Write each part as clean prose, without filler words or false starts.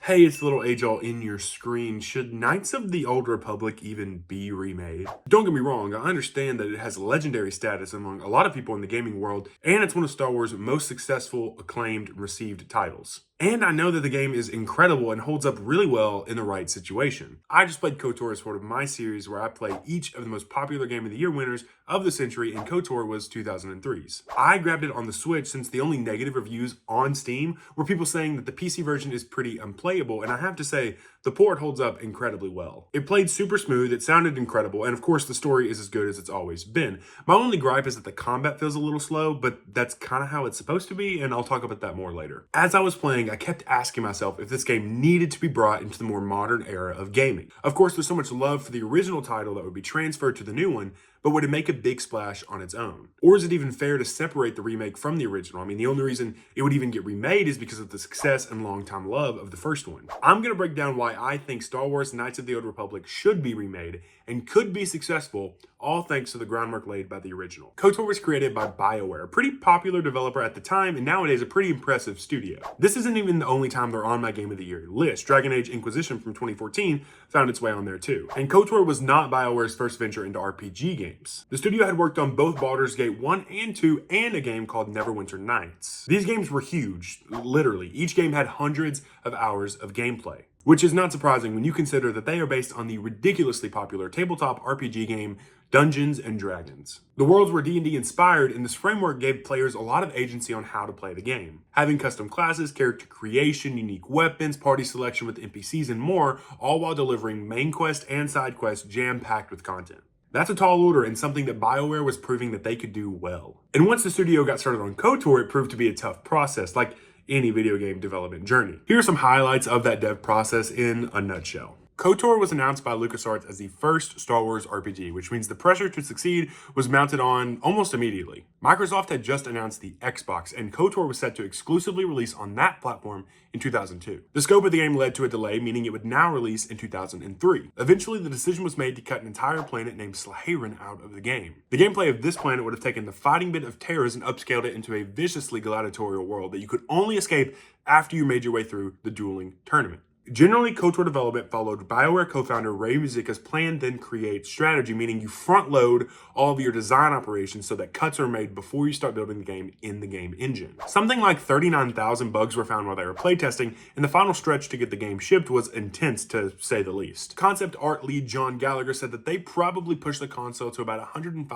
Hey, it's little ajoll in your screen. Should Knights of the Old Republic even be remade? Don't get me wrong, I understand that it has legendary status among a lot of people in the gaming world, and it's one of Star Wars' most successful, acclaimed, and received titles. And I know that the game is incredible and holds up really well in the right situation. I just played KOTOR as part of my series where I play each of the most popular Game of the Year winners of the century, and KOTOR was 2003's. I grabbed it on the Switch since the only negative reviews on Steam were people saying that the PC version is pretty unplayable, and I have to say, the port holds up incredibly well. It played super smooth, it sounded incredible, and of course the story is as good as it's always been. My only gripe is that the combat feels a little slow, but that's kind of how it's supposed to be, and I'll talk about that more later. As I was playing, I kept asking myself if this game needed to be brought into the more modern era of gaming. Of course, there's so much love for the original title that would be transferred to the new one, but would it make a big splash on its own? Or is it even fair to separate the remake from the original? I mean, the only reason it would even get remade is because of the success and long-time love of the first one. I'm gonna break down why I think Star Wars Knights of the Old Republic should be remade and could be successful, all thanks to the groundwork laid by the original. KOTOR was created by BioWare, a pretty popular developer at the time and nowadays a pretty impressive studio. This isn't even the only time they're on my Game of the Year list. Dragon Age Inquisition from 2014 found its way on there too. And KOTOR was not BioWare's first venture into RPG games. The studio had worked on both Baldur's Gate 1 and 2 and a game called Neverwinter Nights. These games were huge, literally. Each game had hundreds of hours of gameplay, which is not surprising when you consider that they are based on the ridiculously popular tabletop RPG game Dungeons and Dragons. The worlds were D&D inspired, and this framework gave players a lot of agency on how to play the game. Having custom classes, character creation, unique weapons, party selection with NPCs, and more, all while delivering main quest and side quests jam-packed with content. That's a tall order and something that BioWare was proving that they could do well. And once the studio got started on KOTOR, it proved to be a tough process, like any video game development journey. Here are some highlights of that dev process in a nutshell. KOTOR was announced by LucasArts as the first Star Wars RPG, which means the pressure to succeed was mounted on almost immediately. Microsoft had just announced the Xbox, and KOTOR was set to exclusively release on that platform in 2002. The scope of the game led to a delay, meaning it would now release in 2003. Eventually, the decision was made to cut an entire planet named Slaherin out of the game. The gameplay of this planet would have taken the fighting bit of Terras and upscaled it into a viciously gladiatorial world that you could only escape after you made your way through the dueling tournament. Generally, KOTOR development followed BioWare co-founder Ray Muzika's plan then create strategy, meaning you front load all of your design operations so that cuts are made before you start building the game in the game engine. Something like 39,000 bugs were found while they were playtesting, and the final stretch to get the game shipped was intense to say the least. Concept art lead John Gallagher said that they probably pushed the console to about 105%,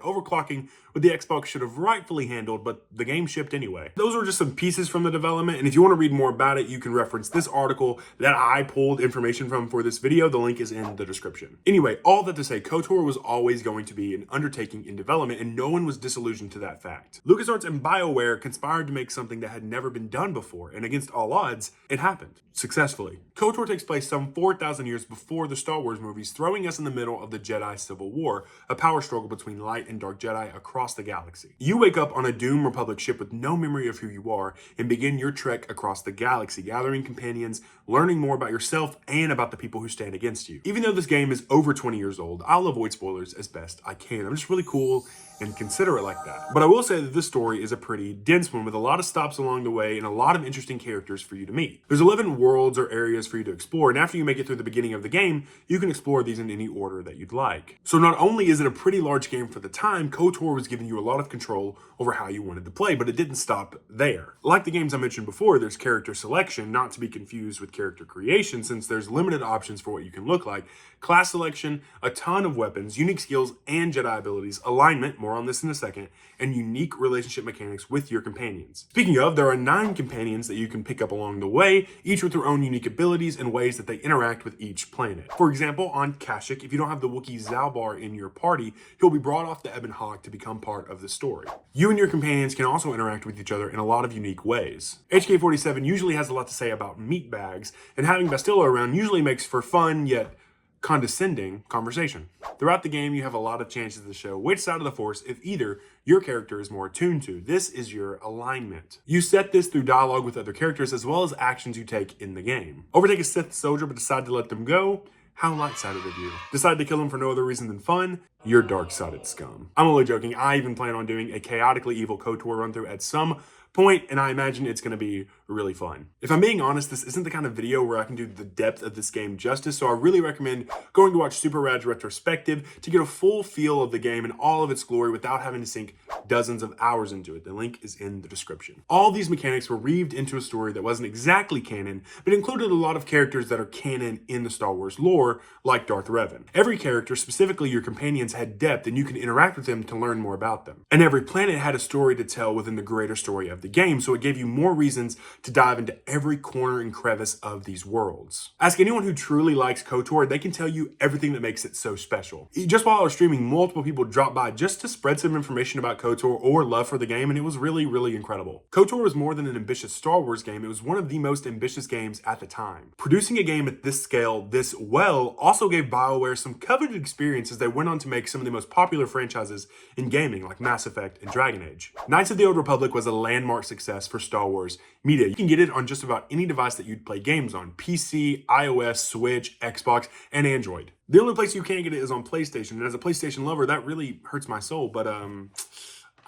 overclocking what the Xbox should have rightfully handled, but the game shipped anyway. Those were just some pieces from the development, and if you want to read more about it, you can reference this article that I pulled information from for this video. The link is in the description. Anyway, all that to say, KOTOR was always going to be an undertaking in development, and no one was disillusioned to that fact. LucasArts and BioWare conspired to make something that had never been done before, and against all odds, it happened successfully. KOTOR takes place some 4,000 years before the Star Wars movies, throwing us in the middle of the Jedi Civil War, a power struggle between light and dark Jedi across the galaxy. You wake up on a doomed Republic ship with no memory of who you are and begin your trek across the galaxy, gathering companions, learning more about yourself and about the people who stand against you. Even though this game is over 20 years old, I'll avoid spoilers as best I can. I'm just really cool and considerate like that. But I will say that this story is a pretty dense one with a lot of stops along the way and a lot of interesting characters for you to meet. There's 11 worlds or areas for you to explore, and after you make it through the beginning of the game, you can explore these in any order that you'd like. So not only is it a pretty large game for the time, KOTOR was giving you a lot of control over how you wanted to play, but it didn't stop there. Like the games I mentioned before, there's character selection, not to be confused with character creation, since there's limited options for what you can look like, class selection, a ton of weapons, unique skills and Jedi abilities, alignment, more on this in a second, and unique relationship mechanics with your companions. Speaking of, there are 9 companions that you can pick up along the way, each with their own unique abilities and ways that they interact with each planet. For example, on Kashyyyk, if you don't have the Wookiee Zalbar in your party, he'll be brought off the Ebon Hawk to become part of the story. You and your companions can also interact with each other in a lot of unique ways. HK-47 usually has a lot to say about meat bags, and having Bastilla around usually makes for fun, yet condescending conversation. Throughout the game, you have a lot of chances to show which side of the Force, if either, your character is more attuned to. This is your alignment. You set this through dialogue with other characters as well as actions you take in the game. Overtake a Sith soldier but decide to let them go? How light-sided of you. Decide to kill him for no other reason than fun? You're dark-sided scum. I'm only joking. I even plan on doing a chaotically evil KOTOR run-through at some point, and I imagine it's going to be really fun. If I'm being honest, this isn't the kind of video where I can do the depth of this game justice, so I really recommend going to watch Super Rad's retrospective to get a full feel of the game in all of its glory without having to sink dozens of hours into it. The link is in the description. All these mechanics were weaved into a story that wasn't exactly canon, but included a lot of characters that are canon in the Star Wars lore, like Darth Revan. Every character, specifically your companions, had depth, and you can interact with them to learn more about them. And every planet had a story to tell within the greater story of the game, so it gave you more reasons to dive into every corner and crevice of these worlds. Ask anyone who truly likes KOTOR, they can tell you everything that makes it so special. Just while I was streaming, multiple people dropped by just to spread some information about KOTOR or love for the game, and it was really, really incredible. KOTOR was more than an ambitious Star Wars game, it was one of the most ambitious games at the time. Producing a game at this scale, this well, also gave BioWare some coveted experience as they went on to make some of the most popular franchises in gaming, like Mass Effect and Dragon Age. Knights of the Old Republic was a landmark success for Star Wars media. You can get it on just about any device that you'd play games on: PC, iOS, Switch, Xbox, and Android. The only place you can't get it is on PlayStation, and as a PlayStation lover, that really hurts my soul, but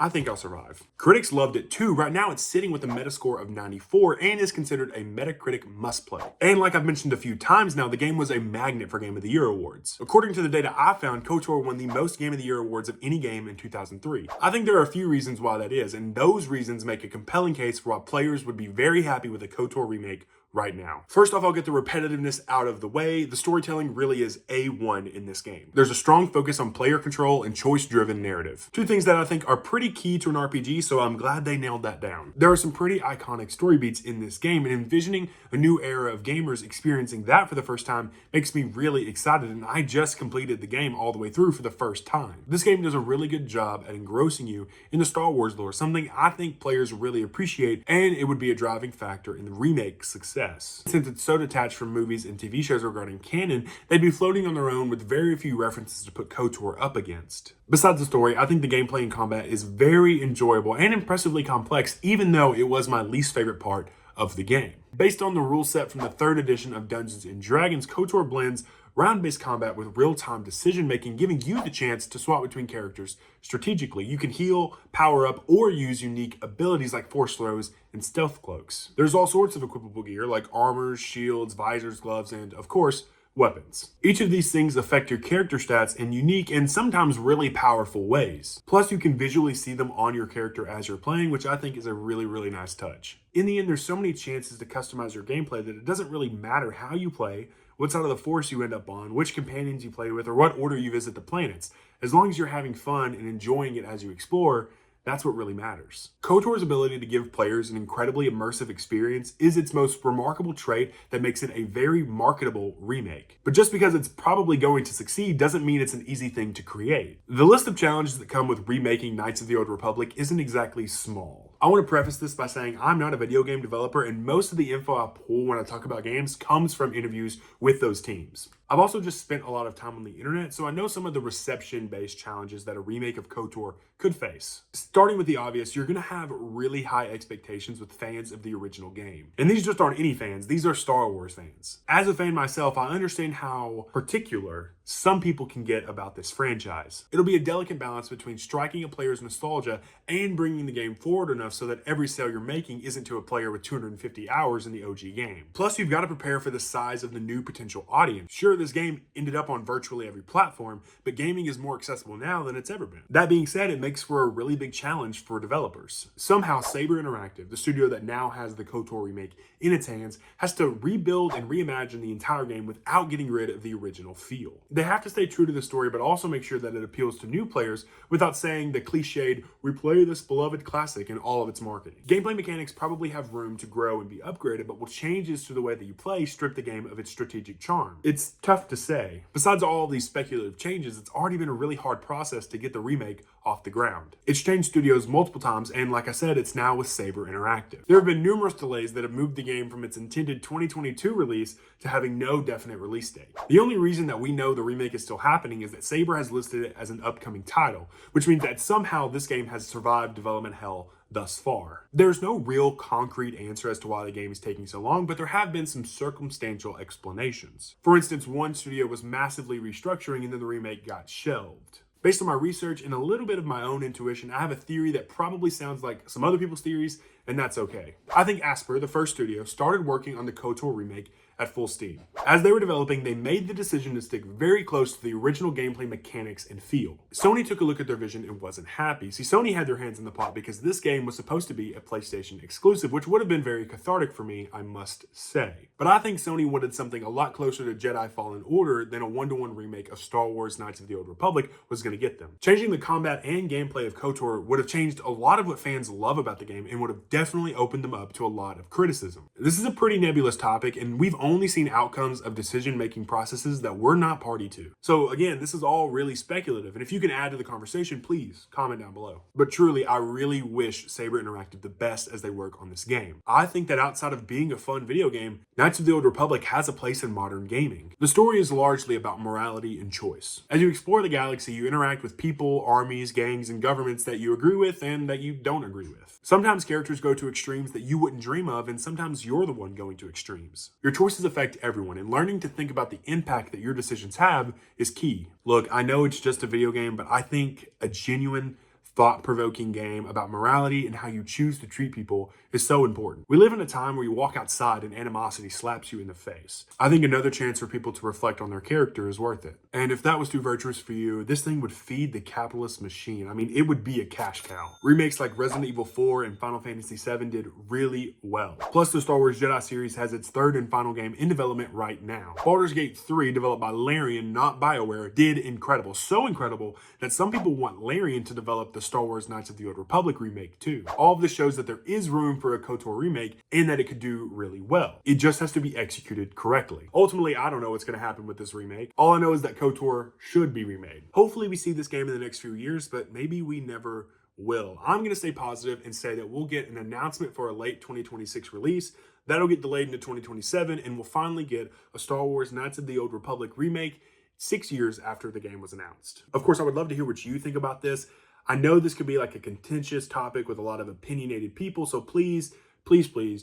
I think I'll survive. Critics loved it too. Right now, it's sitting with a Metascore of 94 and is considered a Metacritic must-play. And like I've mentioned a few times now, the game was a magnet for Game of the Year awards. According to the data I found, KOTOR won the most Game of the Year awards of any game in 2003. I think there are a few reasons why that is, and those reasons make a compelling case for why players would be very happy with a KOTOR remake right now. First off, I'll get the repetitiveness out of the way. The storytelling really is A1 in this game. There's a strong focus on player control and choice-driven narrative. Two things that I think are pretty key to an RPG, so I'm glad they nailed that down. There are some pretty iconic story beats in this game, and envisioning a new era of gamers experiencing that for the first time makes me really excited, and I just completed the game all the way through for the first time. This game does a really good job at engrossing you in the Star Wars lore, something I think players really appreciate, and it would be a driving factor in the remake success. Since it's so detached from movies and TV shows regarding canon, they'd be floating on their own with very few references to put KOTOR up against. Besides the story, I think the gameplay and combat is very enjoyable and impressively complex, even though it was my least favorite part of the game. Based on the rule set from the 3rd edition of Dungeons & Dragons, KOTOR blends round-based combat with real-time decision-making, giving you the chance to swap between characters strategically. You can heal, power up, or use unique abilities like force throws and stealth cloaks. There's all sorts of equipable gear like armors, shields, visors, gloves, and, of course, weapons. Each of these things affect your character stats in unique and sometimes really powerful ways. Plus, you can visually see them on your character as you're playing, which I think is a really, really nice touch. In the end, there's so many chances to customize your gameplay that it doesn't really matter how you play, what side of the Force you end up on, which companions you play with, or what order you visit the planets. As long as you're having fun and enjoying it as you explore, that's what really matters. KOTOR's ability to give players an incredibly immersive experience is its most remarkable trait that makes it a very marketable remake. But just because it's probably going to succeed doesn't mean it's an easy thing to create. The list of challenges that come with remaking Knights of the Old Republic isn't exactly small. I want to preface this by saying I'm not a video game developer, and most of the info I pull when I talk about games comes from interviews with those teams. I've also just spent a lot of time on the internet, so I know some of the reception-based challenges that a remake of KOTOR could face. Starting with the obvious, you're going to have really high expectations with fans of the original game. And these just aren't any fans, these are Star Wars fans. As a fan myself, I understand how particular some people can get about this franchise. It'll be a delicate balance between striking a player's nostalgia and bringing the game forward enough so that every sale you're making isn't to a player with 250 hours in the OG game. Plus, you've got to prepare for the size of the new potential audience. Sure, this game ended up on virtually every platform, but gaming is more accessible now than it's ever been. That being said, it makes for a really big challenge for developers. Somehow, Saber Interactive, the studio that now has the KOTOR remake in its hands, has to rebuild and reimagine the entire game without getting rid of the original feel. They have to stay true to the story, but also make sure that it appeals to new players without saying the cliched, replay this beloved classic in all of its marketing. Gameplay mechanics probably have room to grow and be upgraded, but what changes to the way that you play strip the game of its strategic charm. It's tough to say. Besides all of these speculative changes, it's already been a really hard process to get the remake off the ground. It's changed studios multiple times, and like I said, it's now with Saber Interactive. There have been numerous delays that have moved the game from its intended 2022 release to having no definite release date. The only reason that we know the remake is still happening is that Saber has listed it as an upcoming title, which means that somehow this game has survived development hell thus far. There's no real concrete answer as to why the game is taking so long, but there have been some circumstantial explanations. For instance, one studio was massively restructuring and then the remake got shelved. Based on my research and a little bit of my own intuition, I have a theory that probably sounds like some other people's theories, and that's okay. I think Asper, the first studio, started working on the KOTOR remake at full steam. As they were developing, they made the decision to stick very close to the original gameplay mechanics and feel. Sony took a look at their vision and wasn't happy. See, Sony had their hands in the pot because this game was supposed to be a PlayStation exclusive, which would have been very cathartic for me, I must say. But I think Sony wanted something a lot closer to Jedi Fallen Order than a one-to-one remake of Star Wars Knights of the Old Republic was going to get them. Changing the combat and gameplay of KOTOR would have changed a lot of what fans love about the game and would have definitely opened them up to a lot of criticism. This is a pretty nebulous topic, and we've only seen outcomes of decision-making processes that we're not party to. So again, this is all really speculative, and if you can add to the conversation, please comment down below. But truly, I really wish Saber Interactive the best as they work on this game. I think that outside of being a fun video game, Knights of the Old Republic has a place in modern gaming. The story is largely about morality and choice. As you explore the galaxy, you interact with people, armies, gangs, and governments that you agree with and that you don't agree with. Sometimes characters go to extremes that you wouldn't dream of, and sometimes you're the one going to extremes. Your choices affect everyone, and learning to think about the impact that your decisions have is key. Look, I know it's just a video game, but I think a genuine, thought-provoking game about morality and how you choose to treat people is so important. We live in a time where you walk outside and animosity slaps you in the face. I think another chance for people to reflect on their character is worth it. And if that was too virtuous for you, this thing would feed the capitalist machine. I mean, it would be a cash cow. Remakes like Resident Evil 4 and Final Fantasy VII did really well. Plus, the Star Wars Jedi series has its third and final game in development right now. Baldur's Gate 3, developed by Larian, not BioWare, did incredible. So incredible that some people want Larian to develop the Star Wars Knights of the Old Republic remake too. All of this shows that there is room for a KOTOR remake and that it could do really well. It just has to be executed correctly. Ultimately, I don't know what's going to happen with this remake. All I know is that KOTOR should be remade. Hopefully we see this game in the next few years, but maybe we never will. I'm going to stay positive and say that we'll get an announcement for a late 2026 release. That'll get delayed into 2027, and we'll finally get a Star Wars Knights of the Old Republic remake 6 years after the game was announced. Of course, I would love to hear what you think about this. I know this could be like a contentious topic with a lot of opinionated people, so please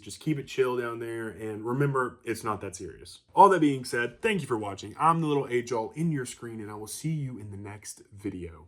just keep it chill down there, and remember, it's not that serious. All that being said, thank you for watching. I'm the little ajoll in your screen, and I will see you in the next video.